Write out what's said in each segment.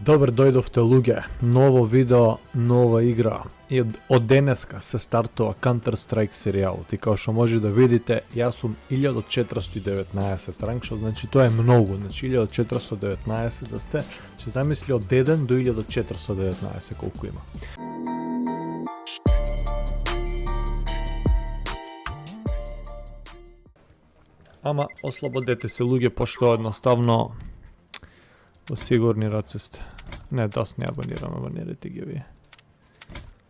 Добар дојдовте луѓе, ново видео, нова игра. И од денеска се стартува Counter-Strike серијалот. И као што може да видите, јас сум 1419 ранг, што значи тоа е многу. Значи 1419 да сте, ќе замисли од 1 до 1419 колку има. Ама ослободете се луѓе, пошто едноставно во сигурни раце сте. Не, дас не абонираме, банирайте ги вие.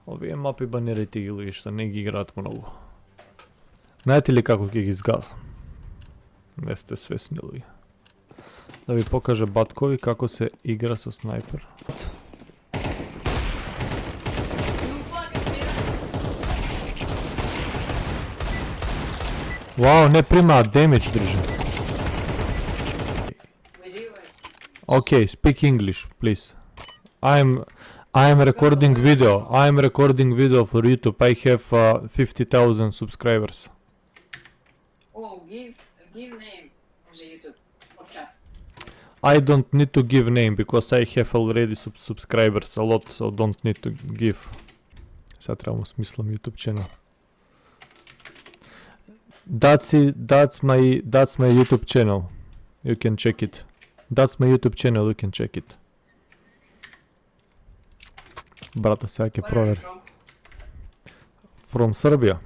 Овие мапи банирайте ги луѓе што не ги играат многу. Знаете ли како ќе ги изгазам? Не сте свесни луѓе. Да ви покаже баткови како се игра со снайпер. Вау, не примаат демидж, држи. Okay, speak English, please. I'm recording video. I'm recording video for YouTube. I have 50,000 subscribers. Oh, give name of the YouTube or chat. I don't need to give name because I have already subscribers a lot, so don't need to give. Sad trebamo smislom YouTube channel. That's my YouTube channel. You can check it. That's my YouTube channel, you can check it. Брато, сега ќе провери. From Serbia.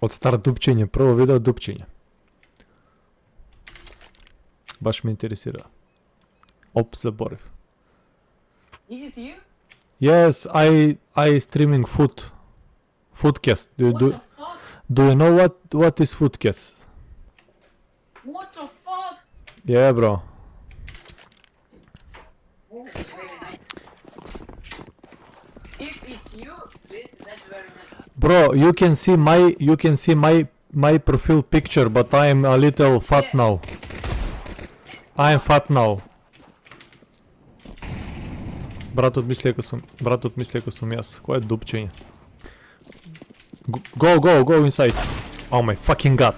Од стар дупчење, прво видео дупчење. Баш ме интересира. Оп, заборев. Is it you? Yes, I streaming foodcast. What the fuck? Do you know what is foodcast? What the fuck? Yeah, bro. Oh, it's very nice. If it's you, that's very nice. Bro, you can see my profile picture, but I am a little fat Yeah. now. I am fat now. Братот мисли дека сум јас. Кој е дупчење? Go inside. Oh my fucking god.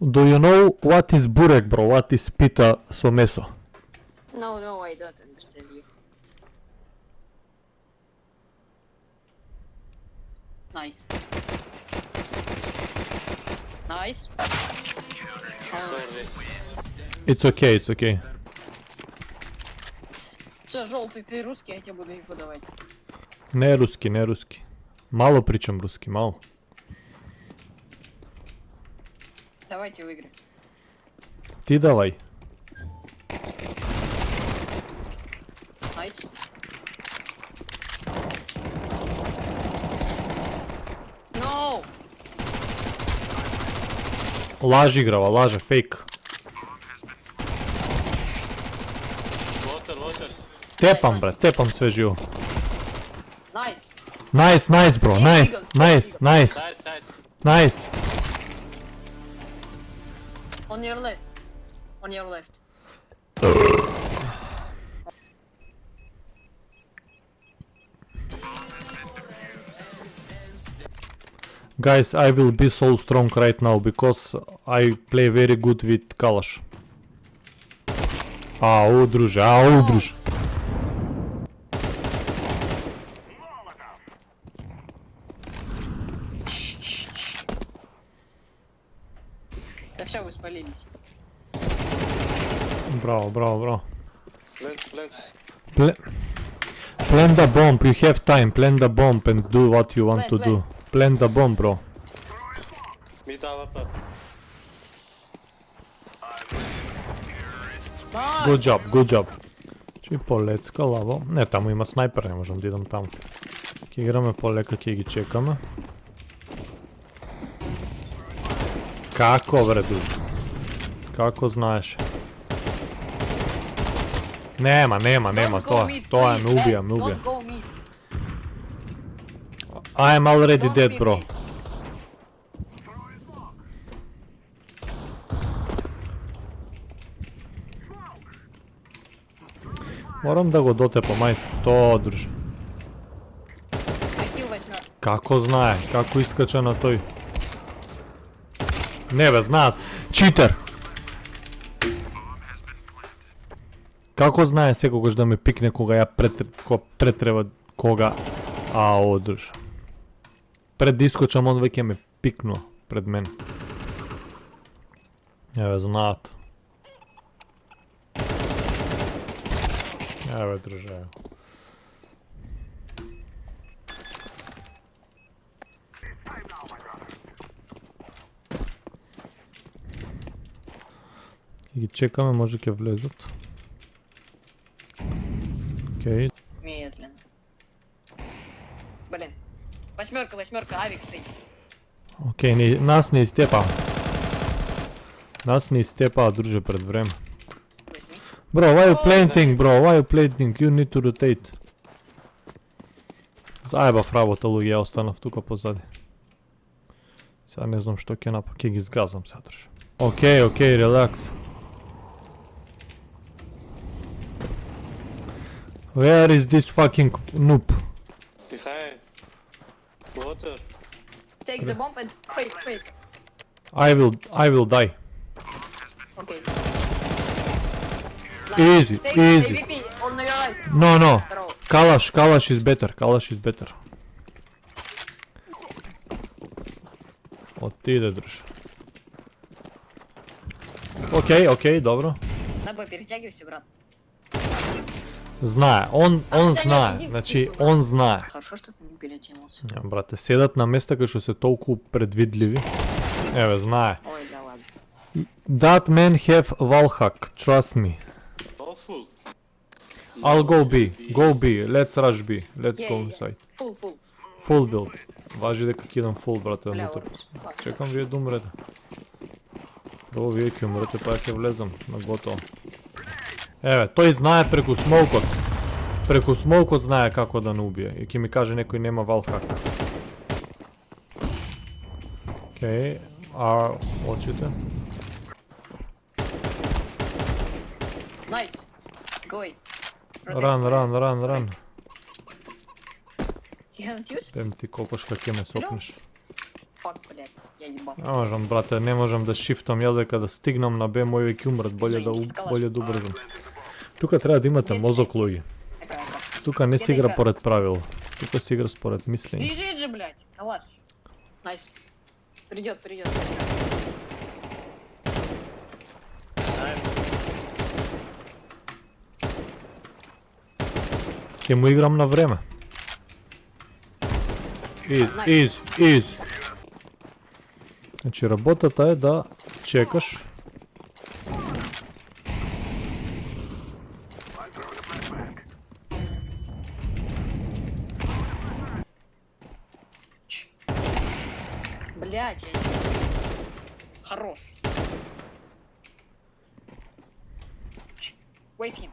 Do you know what is burek, bro? What is pita со месо? No, I don't understand you. Nice. Nice. It's okay. Че, жолтый, ты русский, я тебе буду их выдавать. Не руски. Мало причам руски, мало. Давайте в игры. Ти давај. Nice. No! Лажи играва, лаже, фейк. Тепам, брат, тепам све живо. Nice. Nice, bro, nice. On your left. Guys, I will be so strong right now because I play very good with Kalash. Ау, друже. Да все, вы спалились. Браво. Plant. Plant the bomb, you have time. Plant the bomb and do what you want to do. Plant the bomb, bro. Mid AWP. Nice. Good job. Чи полецка лаво. Не, таму има снайпер, не можам да идам таму. Ќе играме полека, ќе ги чекаме. Како, бре, дуж? Како знаеш? Нема, тоа ме убија. Don't go mid. I am already Don't dead, be bro. mid. Морам да го дотепам, ајде, тоа држи. IQ 8. Како знае, како искача на тој. Не бе, знаат. Читер. Како знае секогаш да ме пикне кога ја претреба кога друж. Пред да искочам он веќе ме пикнува пред мен. Еве знаат. Еве друже. И ги чекаме, може ќе влезат. Окей. Медленно. Блин. Восьмерка, авик стоит. Окей, нас не изтепа. Нас не изтепа, друже, пред време. Возьми. Bro, why you planting, bro? Why you planting? You need to rotate. Заебав работа, луѓе, ја останав тука позади. Сега не знам што ќе направам, ќе ги згазам сега, друже. Окей, релакс. Where is this fucking noob? Behind. Water. Take the bomb and fake. I will die. Okay. Easy, Take easy. AVP on your right. No. Throw. Kalash is better. Отиде, друже. Окей, добро. На Б перетягивайся, брат. Знае, он да, знае, иди, значи иди, он знае. Хорошо, что ты не перетянул. Ја, брате, седат на места кај што се толку предвидливи. Еве, знае. Ой, да ладно. That man have wallhack, trust me. All full. I'll go B, let's rush B, let's Yeah, go yeah. inside. Full. Full build. Важи дека кидам full, брате, Бля, внутре. ужас. Ладно. Чекам вие да умрете. Прво вие ќе умрете, па ќе влезам на готово. Еве, тој знае преку смоукот. Преку смоукот знае како да не убие. И ќе ми каже некој нема валхак. Окей, очите. Nice. Go away. Run. You haven't used? Тем ти кокошка ќе ме сопнеш. Fuck, блядь. Я ебал. Не можам, брате, не можам да шифтам, ја дека да стигнам на Б, мој веќе умрат, боле да убрзам. Тука треба да имате мозок, луѓе. Тука не се игра поред правила. Тука се игра според мислење. Бежит же, блядь. Калаш. Найс. Придет. Ќе му играм на време. Easy. Значи работата е да чекаш. Блядь, я не... Хорош. Wait him.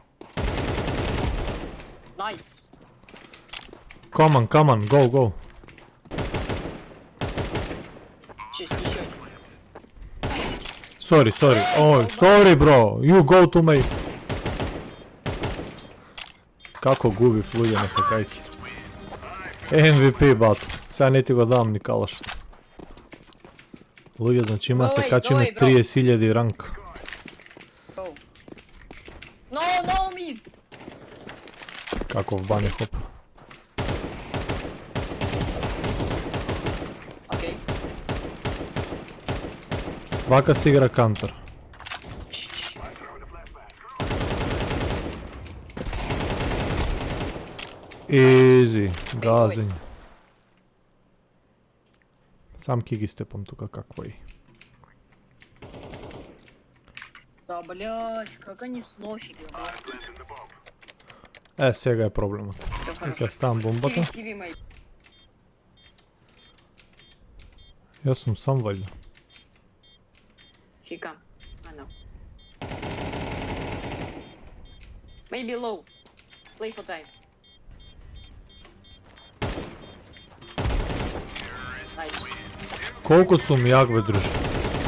Nice. Come on, go. Честь, еще один. Sorry. Ой, sorry, bro. You go to me. Како губи луѓе на секајки. MVP, бато. Сега не ти го дам ни калашот. Луѓе, значи има се качи на 30.000 ранг. Go. No, mid. Каков бане хоп. Окей. Вака се игра кантер. Easy, газење. Сам ки ги степам тука какво и. Да, блядь, как они сносили. Сега е проблемот. Нека ставам бомбата. TV, май. Јас сум сам вајда. Фика. I know. Maybe low. Play for time. Nice. Колку сум јак, бе, друже.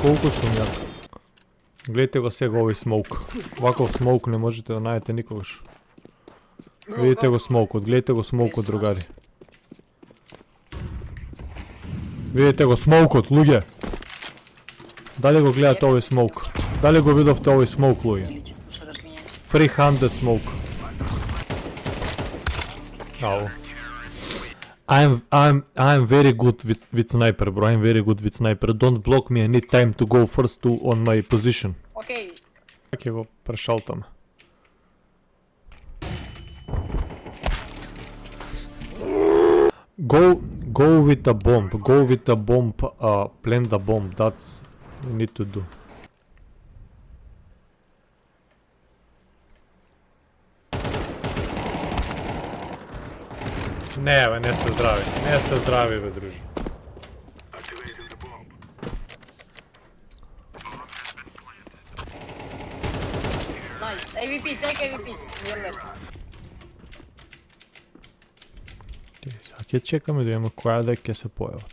Колку сум јак. Гледате го сега овој смоук. Ваков смоук не можете да најдете никогаш. Видите го смоукот, гледате го смоукот, другари. Видите го смоукот, луѓе. Дали го гледате овој смоук? Дали го видовте овој смоук, луѓе? 300 smoke. Au. I'm very good with sniper, bro. I'm very good with sniper. Don't block me. I need time to go first to on my position. Окей. Как го прешалтам. Go with a bomb. Go with a bomb. Plant the bomb. That's you need to do. Не, бе, не се здрави. Не се здрави, бе, друже. Nice. AVP, take AVP. Your left. Сега ќе чекаме да видиме која да ќе се појават.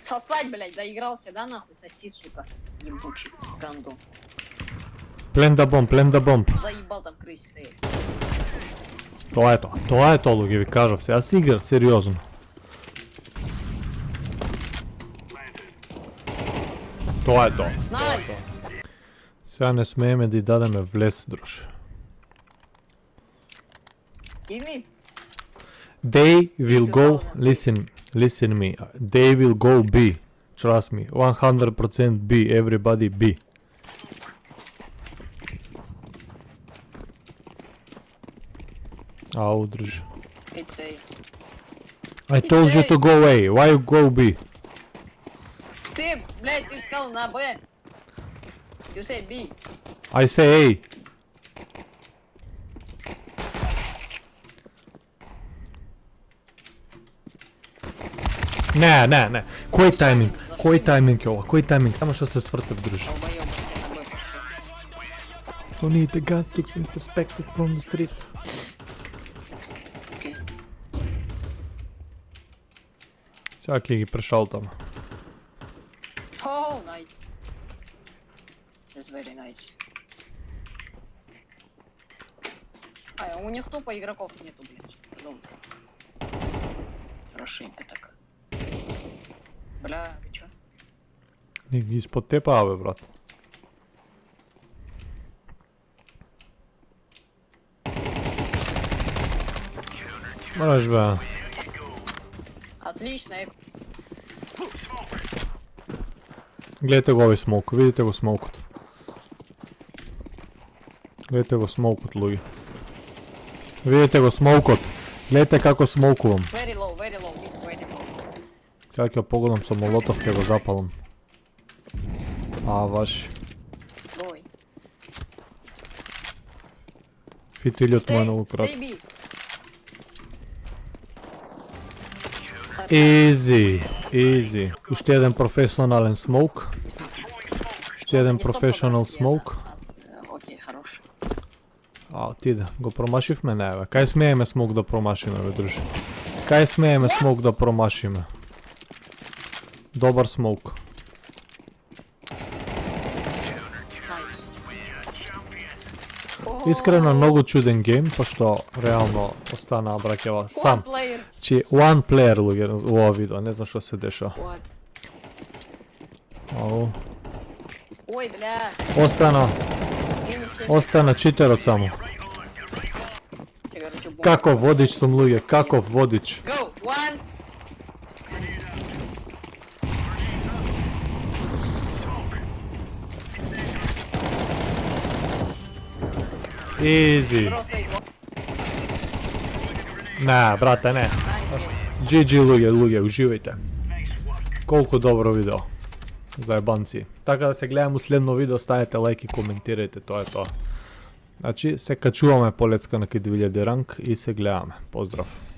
Сосать, блядь, заигрался, да, нахуй? Соси, сука. Ебучий гандон. Plant the bomb. Заебал там крыс стоит. Тоа е тоа, луѓе, ви кажав, сега си игра, сериозно. Тоа е тоа. Nice. Сега не смееме да ја дадеме влез, друже. Give me. They will go, listen me, they will go B, trust me, 100% B, everybody B. Ау, друже. It's A. I told you to go A, why you go B? Ты, блядь, ты сказал на Б. You said B. I say A. Не. Кој тајминг е ова? Кој тајминг? Само што се свртев, друже. Долбоёб, все на Б пошли. Don't need the gun to be perspected from the street. Окей. Сега ќе ги прешалтам. Oh, nice. That's very nice. У них тупо игроков нету, блядь. Пардон. Хорошенько так. Бля, вы чё? Не ги испод тепа, бе, брат. Мораш, бе. Отлично, Гледайте го овој смоук, видите го смоукот. Гледайте го смоукот, луѓе. Видите го смоукот. Гледайте како смоукувам. very low, very low. Сега ќе погодам со молотов, ќе го запалам. Ваш. Ой. Фитилјот му е многу крат. Stay B. Easy. Уште еден професионален смоук. Уште еден професионал смоук. Окей, хорош. Отиде. Го промашивме, не, бе. Кај смееме смоук да промашиме, бе, друже? Кај смееме смоук да промашиме? Добар смоук. Найс. Искрено многу чуден гейм, пошто реално останаа браќава сам. One player. Чи one player, луѓе, во ова видео, не знам што се дешава. What? Ау. Ой, бля. Остана читерот само. Каков водич сум, луѓе, каков водич. Go, one. Easy. Просто игрок. Не, брате, не. GG, луѓе, уживајте. Колку добро видео. Заебанци. Така да се гледаме у следно видео, ставете лайк и коментирајте, тоа е тоа. Значи, се качуваме по лецка на 2000 ранг и се гледаме. Поздрав.